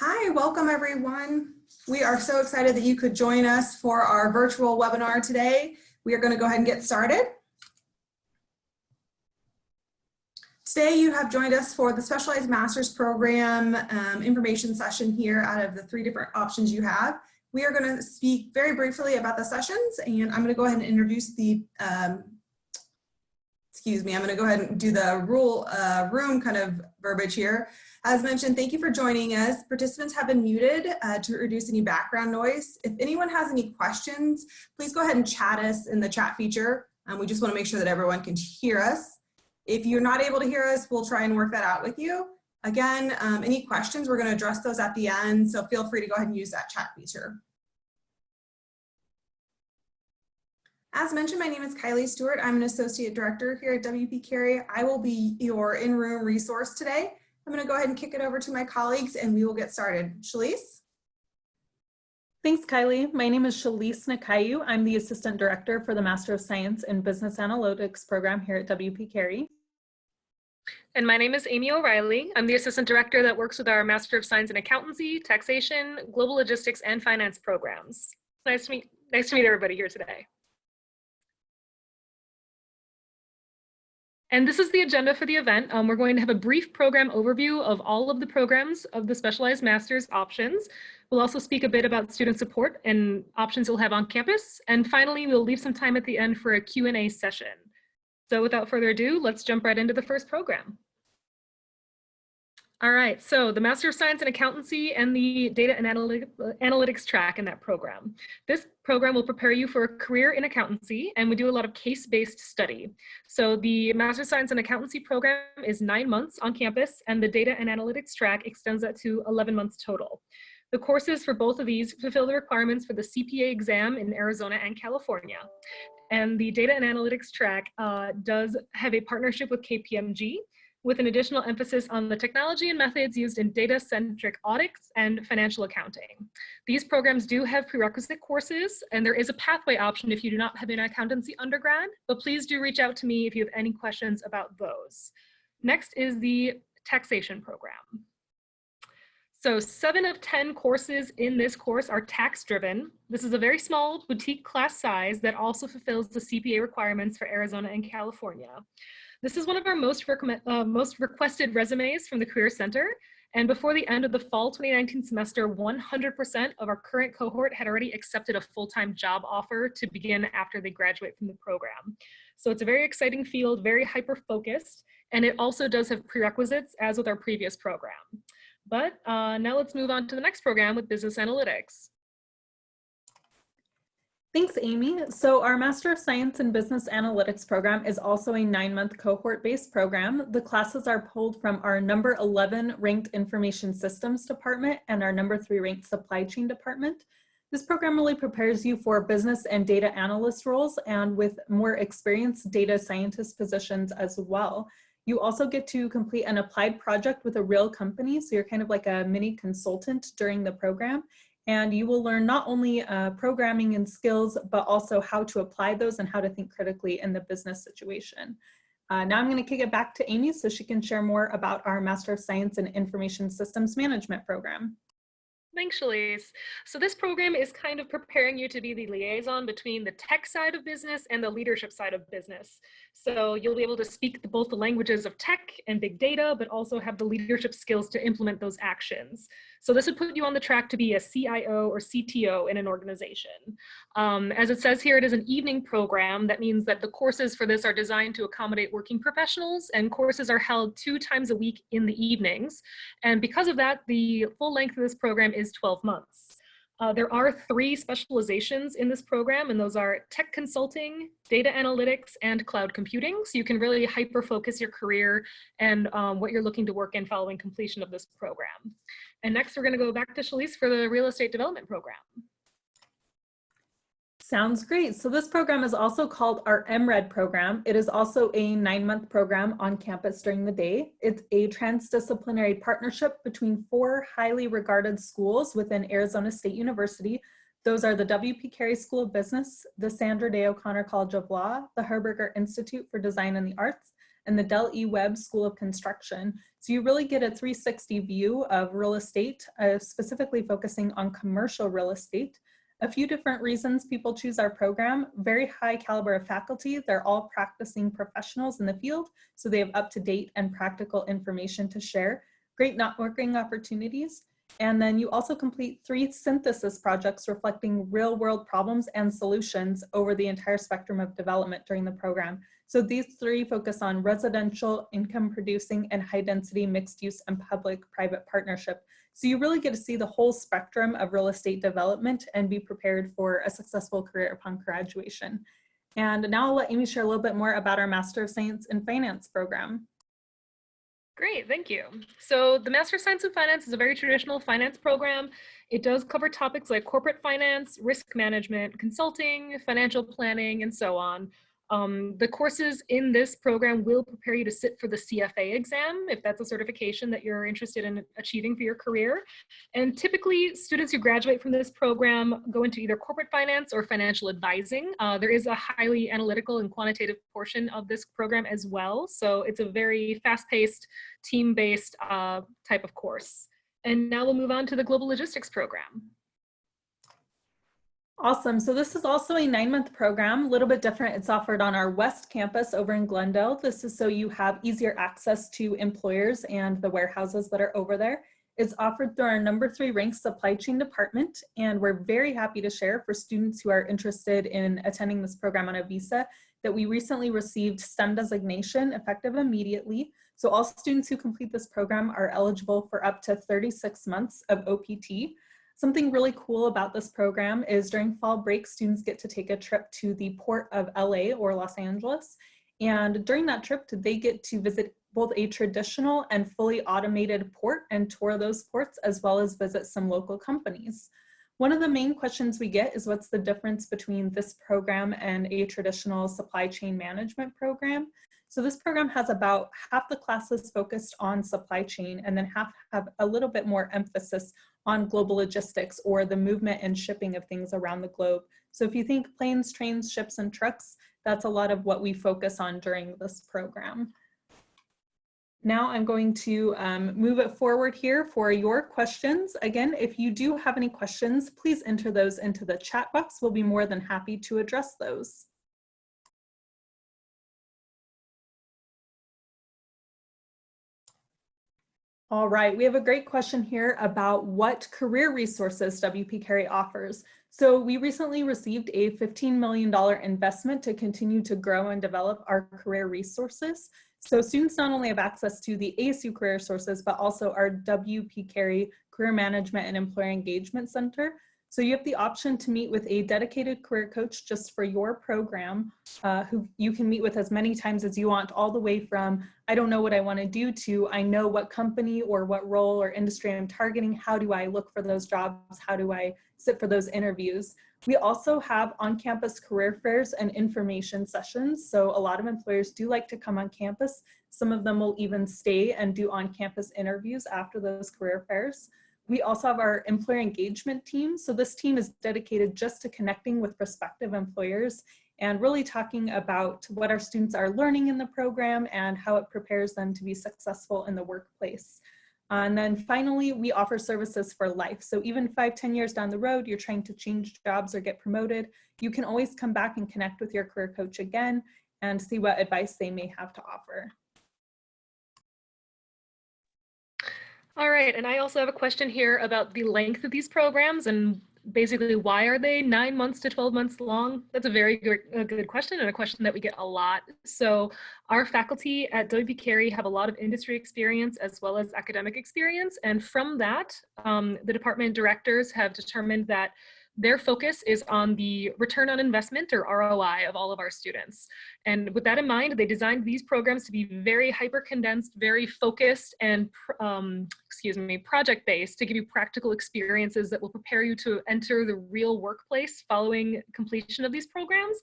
Hi, welcome everyone. We are so excited that you could join us for our virtual webinar today. We are going to go ahead and get started. Today you have joined us for the Specialized Master's Program information session here out of the 3 different options you have. We are going to speak very briefly about the sessions, and I'm going to go ahead and introduce the, I'm going to go ahead and do the room kind of verbiage here. As mentioned, thank you for joining us. Participants have been muted to reduce any background noise. If anyone has any questions, please go ahead and chat us in the chat feature. We just want to make sure that everyone can hear us. If you're not able to hear us, we'll try and work that out with you. Again, any questions, we're going to address those at the end, so feel free to go ahead and use that chat feature. As mentioned, my name is Carey Stewart. I'm an Associate Director here at WP Carey. I will be your in-room resource today. I'm going to go ahead and kick it over to my colleagues and we will get started. Shalise? Thanks, Kylie. My name is Shalise Nakayu. I'm the Assistant Director for the Master of Science in Business Analytics program here at WP Carey. And my name is Amy O'Reilly. I'm the Assistant Director that works with our Master of Science in Accountancy, Taxation, Global Logistics, and Finance programs. Nice to meet everybody here today. And this is the agenda for the event. We're going to have a brief program overview of all of the programs of the Specialized Master's options. We'll also speak a bit about student support and options you'll have on campus. And finally, we'll leave some time at the end for a Q&A session. So without further ado, let's jump right into the first program. All right, so the Master of Science in Accountancy and the Data and Analytics track in that program. This program will prepare you for a career in accountancy, and we do a lot of case-based study. So the Master of Science in Accountancy program is 9 months on campus, and the Data and Analytics track extends that to 11 months total. The courses for both of these fulfill the requirements for the CPA exam in Arizona and California. And the Data and Analytics track does have a partnership with KPMG, with an additional emphasis on the technology and methods used in data-centric audits and financial accounting. These programs do have prerequisite courses, and there is a pathway option if you do not have an accountancy undergrad, but please do reach out to me if you have any questions about those. Next is the taxation program. So 7 of 10 courses in this course are tax-driven. This is a very small boutique class size that also fulfills the CPA requirements for Arizona and California. This is one of our most requested resumes from the Career Center, and before the end of the fall 2019 semester, 100% of our current cohort had already accepted a full-time job offer to begin after they graduate from the program. So it's a very exciting field, very hyper-focused, and it also does have prerequisites as with our previous program. But now let's move on to the next program with Business Analytics. Thanks, Amy. So our Master of Science in Business Analytics program is also a 9-month cohort-based program. The classes are pulled from our number 11 ranked Information Systems department and our number 3 ranked Supply Chain department. This program really prepares you for business and data analyst roles and with more experienced data scientist positions as well. You also get to complete an applied project with a real company, so you're kind of like a mini consultant during the program. And you will learn not only programming and skills, but also how to apply those and how to think critically in the business situation. Now I'm going to kick it back to Amy so she can share more about our Master of Science in Information Systems Management program. Thanks, Shalise. So this program is kind of preparing you to be the liaison between the tech side of business and the leadership side of business. So you'll be able to speak both the languages of tech and big data, but also have the leadership skills to implement those actions. So this would put you on the track to be a CIO or CTO in an organization. As it says here, it is an evening program. That means that the courses for this are designed to accommodate working professionals, and courses are held 2 times a week in the evenings. And because of that, the full length of this program is 12 months. There are 3 specializations in this program, and those are tech consulting, data analytics, and cloud computing. So you can really hyper-focus your career and what you're looking to work in following completion of this program. And next, we're going to go back to Shalise for the real estate development program. Sounds great. So this program is also called our MRED program. It is also a 9-month program on campus during the day. It's a transdisciplinary partnership between 4 highly regarded schools within Arizona State University. Those are the WP Carey School of Business, the Sandra Day O'Connor College of Law, the Herberger Institute for Design and the Arts, and the Del E. Webb School of Construction. So you really get a 360 view of real estate, specifically focusing on commercial real estate. A few different reasons people choose our program: very high caliber of faculty. They're all practicing professionals in the field, so they have up-to-date and practical information to share. Great networking opportunities. And then you also complete 3 synthesis projects reflecting real-world problems and solutions over the entire spectrum of development during the program. So these 3 focus on residential, income-producing, and high-density mixed-use and public-private partnership. So you really get to see the whole spectrum of real estate development and be prepared for a successful career upon graduation. And now I'll let Amy share a little bit more about our Master of Science in Finance program. Great, thank you. So the Master of Science in Finance is a very traditional finance program. It does cover topics like corporate finance, risk management, consulting, financial planning, and so on. The courses in this program will prepare you to sit for the CFA exam, if that's a certification that you're interested in achieving for your career. And typically, students who graduate from this program go into either corporate finance or financial advising. There is a highly analytical and quantitative portion of this program as well. So it's a very fast-paced, team-based type of course. And now we'll move on to the Global Logistics program. Awesome. So this is also a 9-month program, a little bit different. It's offered on our West campus over in Glendale. This is so you have easier access to employers and the warehouses that are over there. It's offered through our number 3 ranked supply chain department. And we're very happy to share for students who are interested in attending this program on a visa that we recently received STEM designation effective immediately. So all students who complete this program are eligible for up to 36 months of OPT. Something really cool about this program is during fall break, students get to take a trip to the port of LA or Los Angeles. And during that trip, they get to visit both a traditional and fully automated port and tour those ports, as well as visit some local companies. One of the main questions we get is what's the difference between this program and a traditional supply chain management program? So this program has about half the classes focused on supply chain and then half have a little bit more emphasis on global logistics or the movement and shipping of things around the globe. So if you think planes, trains, ships, and trucks, that's a lot of what we focus on during this program. Now I'm going to move it forward here for your questions. Again, if you do have any questions, please enter those into the chat box. We'll be more than happy to address those. All right, we have a great question here about what career resources WP Carey offers. So we recently received a $15 million investment to continue to grow and develop our career resources. So students not only have access to the ASU career sources, but also our WP Carey Career Management and Employer Engagement Center. So you have the option to meet with a dedicated career coach just for your program, who you can meet with as many times as you want, all the way from, I don't know what I want to do, to I know what company or what role or industry I'm targeting. How do I look for those jobs? How do I sit for those interviews? We also have on-campus career fairs and information sessions. So a lot of employers do like to come on campus. Some of them will even stay and do on-campus interviews after those career fairs. We also have our employer engagement team. So this team is dedicated just to connecting with prospective employers and really talking about what our students are learning in the program and how it prepares them to be successful in the workplace. And then finally, we offer services for life. So even 5-10 years down the road, you're trying to change jobs or get promoted, you can always come back and connect with your career coach again and see what advice they may have to offer. All right, and I also have a question here about the length of these programs and basically why are they 9 months to 12 months long? That's a very good question and a question that we get a lot. So our faculty at WP Carey have a lot of industry experience as well as academic experience. And from that, the department directors have determined that their focus is on the return on investment or ROI of all of our students. And with that in mind, they designed these programs to be very hyper-condensed, very focused, and project-based to give you practical experiences that will prepare you to enter the real workplace following completion of these programs.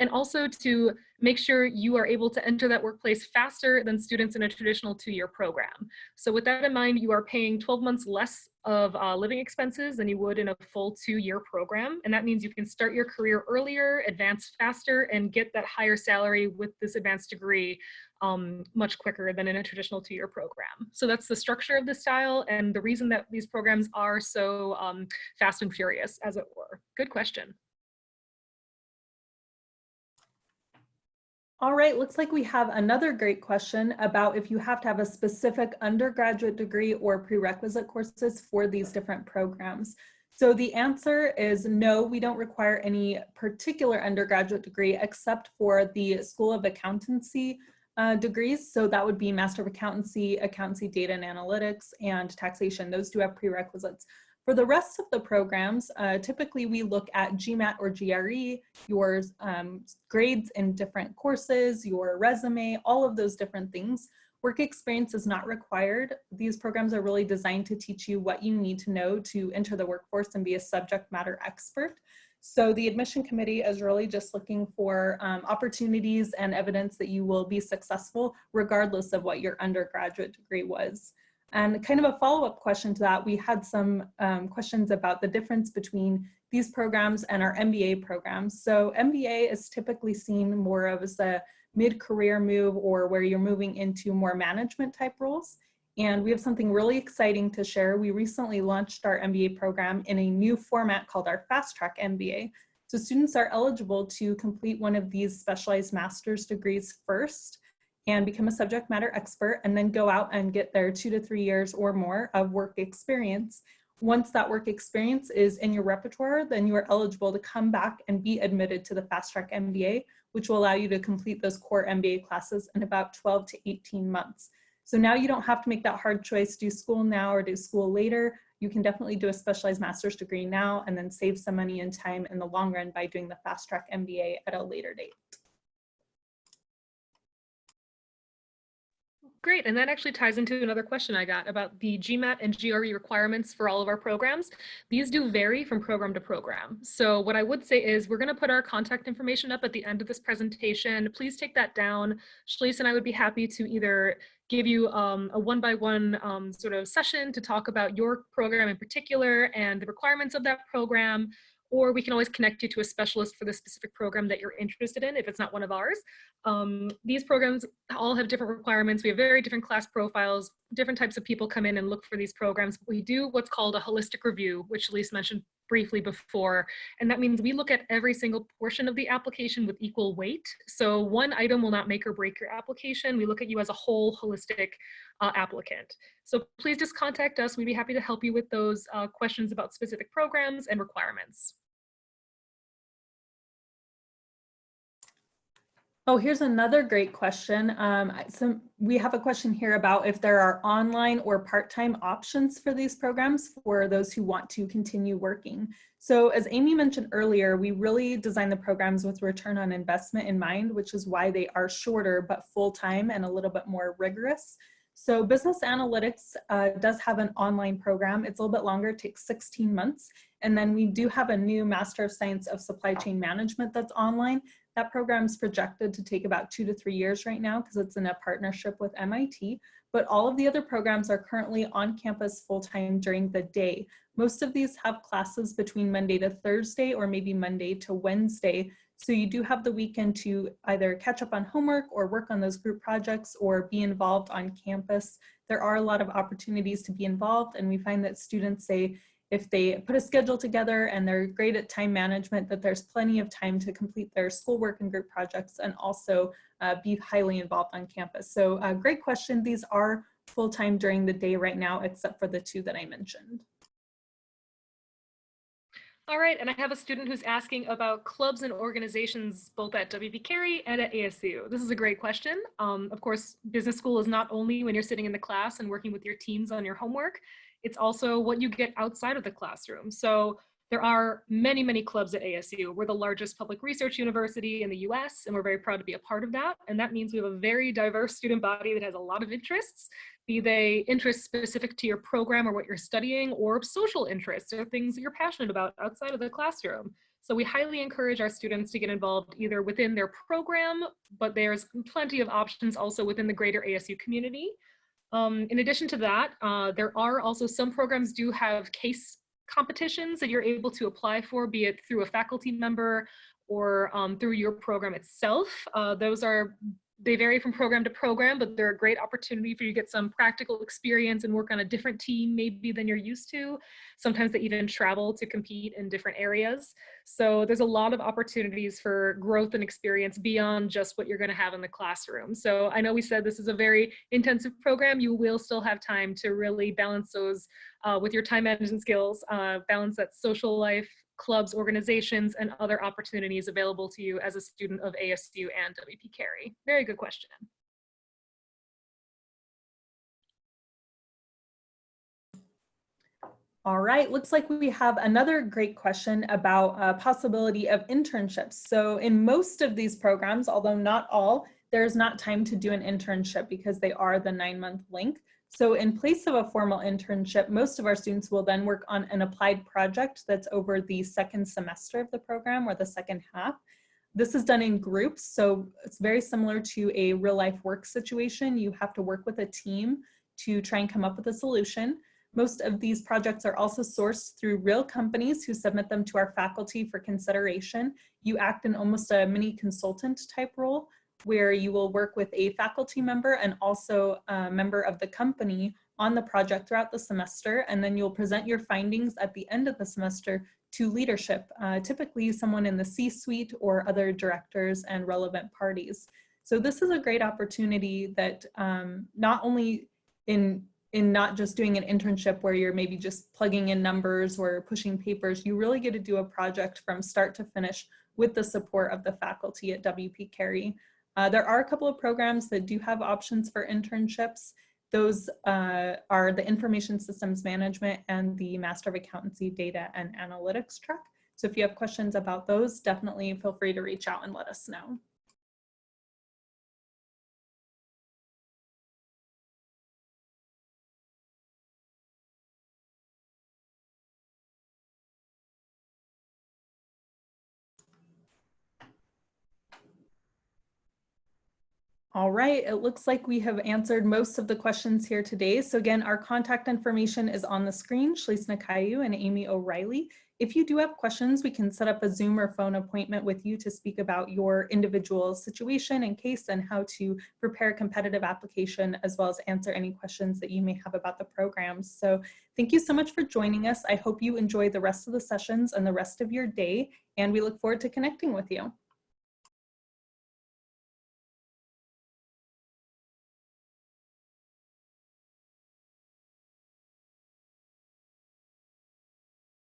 and also to make sure you are able to enter that workplace faster than students in a traditional 2-year program. So with that in mind, you are paying 12 months less of living expenses than you would in a full 2-year program. And that means you can start your career earlier, advance faster, and get that higher salary with this advanced degree much quicker than in a traditional 2-year program. So that's the structure of the style and the reason that these programs are so fast and furious, as it were. Good question. All right, looks like we have another great question about if you have to have a specific undergraduate degree or prerequisite courses for these different programs. So the answer is no, we don't require any particular undergraduate degree except for the School of Accountancy degrees. So that would be Master of Accountancy, Accountancy Data and Analytics, and Taxation. Those do have prerequisites. For the rest of the programs, typically we look at GMAT or GRE, your grades in different courses, your resume, all of those different things. Work experience is not required. These programs are really designed to teach you what you need to know to enter the workforce and be a subject matter expert. So the admission committee is really just looking for opportunities and evidence that you will be successful regardless of what your undergraduate degree was. And kind of a follow-up question to that, we had some questions about the difference between these programs and our MBA programs. So MBA is typically seen more of as a mid-career move or where you're moving into more management type roles. And we have something really exciting to share. We recently launched our MBA program in a new format called our Fast Track MBA. So students are eligible to complete one of these specialized master's degrees first and become a subject matter expert, and then go out and get their 2 to 3 years or more of work experience. Once that work experience is in your repertoire, then you are eligible to come back and be admitted to the Fast Track MBA, which will allow you to complete those core MBA classes in about 12 to 18 months. So now you don't have to make that hard choice, do school now or do school later. You can definitely do a specialized master's degree now and then save some money and time in the long run by doing the Fast Track MBA at a later date. Great, and that actually ties into another question I got about the GMAT and GRE requirements for all of our programs. These do vary from program to program. So what I would say is we're gonna put our contact information up at the end of this presentation. Please take that down. Schlese and I would be happy to either give you a one-by-one sort of session to talk about your program in particular and the requirements of that program, or we can always connect you to a specialist for the specific program that you're interested in if it's not one of ours. These programs all have different requirements. We have very different class profiles, different types of people come in and look for these programs. We do what's called a holistic review, which Elise mentioned briefly before. And that means we look at every single portion of the application with equal weight. So one item will not make or break your application. We look at you as a whole holistic applicant. So please just contact us. We'd be happy to help you with those questions about specific programs and requirements. Oh, here's another great question. So we have a question here about if there are online or part-time options for these programs for those who want to continue working. So as Amy mentioned earlier, we really design the programs with return on investment in mind, which is why they are shorter but full-time and a little bit more rigorous. So business analytics does have an online program. It's a little bit longer, it takes 16 months. And then we do have a new Master of Science of Supply Chain Management that's online. That program is projected to take about 2 to 3 years right now because it's in a partnership with MIT. But all of the other programs are currently on campus full-time during the day. Most of these have classes between Monday to Thursday or maybe Monday to Wednesday. So you do have the weekend to either catch up on homework or work on those group projects or be involved on campus. There are a lot of opportunities to be involved, and we find that students say if they put a schedule together and they're great at time management, that there's plenty of time to complete their schoolwork and group projects and also be highly involved on campus. So great question. These are full-time during the day right now, except for the 2 that I mentioned. All right, and I have a student who's asking about clubs and organizations both at WP Carey and at ASU. This is a great question. Of course, business school is not only when you're sitting in the class and working with your teams on your homework, it's also what you get outside of the classroom. So there are many, many clubs at ASU. We're the largest public research university in the US, and we're very proud to be a part of that. And that means we have a very diverse student body that has a lot of interests, be they interests specific to your program or what you're studying, or social interests or things that you're passionate about outside of the classroom. So we highly encourage our students to get involved either within their program, but there's plenty of options also within the greater ASU community. In addition to that, there are also some programs do have case competitions that you're able to apply for, be it through a faculty member or through your program itself. They vary from program to program, but they're a great opportunity for you to get some practical experience and work on a different team maybe than you're used to. Sometimes they even travel to compete in different areas. So there's a lot of opportunities for growth and experience beyond just what you're going to have in the classroom. So I know we said this is a very intensive program. You will still have time to really balance those with your time management skills, balance that social life, clubs, organizations, and other opportunities available to you as a student of ASU and WP Carey. Very good question. All right, looks like we have another great question about a possibility of internships. So in most of these programs, although not all, there's not time to do an internship because they are the 9-month length. So in place of a formal internship, most of our students will then work on an applied project that's over the second semester of the program or the second half. This is done in groups, so it's very similar to a real life work situation. You have to work with a team to try and come up with a solution. Most of these projects are also sourced through real companies who submit them to our faculty for consideration. You act in almost a mini consultant type role, where you will work with a faculty member and also a member of the company on the project throughout the semester, and then you'll present your findings at the end of the semester to leadership, typically someone in the C-suite or other directors and relevant parties. So this is a great opportunity that not only in not just doing an internship where you're maybe just plugging in numbers or pushing papers, you really get to do a project from start to finish with the support of the faculty at WP Carey. There are a couple of programs that do have options for internships. Those are the Information Systems Management and the Master of Accountancy Data and Analytics track. So if you have questions about those, definitely feel free to reach out and let us know. All right, it looks like we have answered most of the questions here today. So again, our contact information is on the screen, Shlisna Caillou and Amy O'Reilly. If you do have questions, we can set up a Zoom or phone appointment with you to speak about your individual situation and case and how to prepare a competitive application, as well as answer any questions that you may have about the programs. So thank you so much for joining us. I hope you enjoy the rest of the sessions and the rest of your day, and we look forward to connecting with you.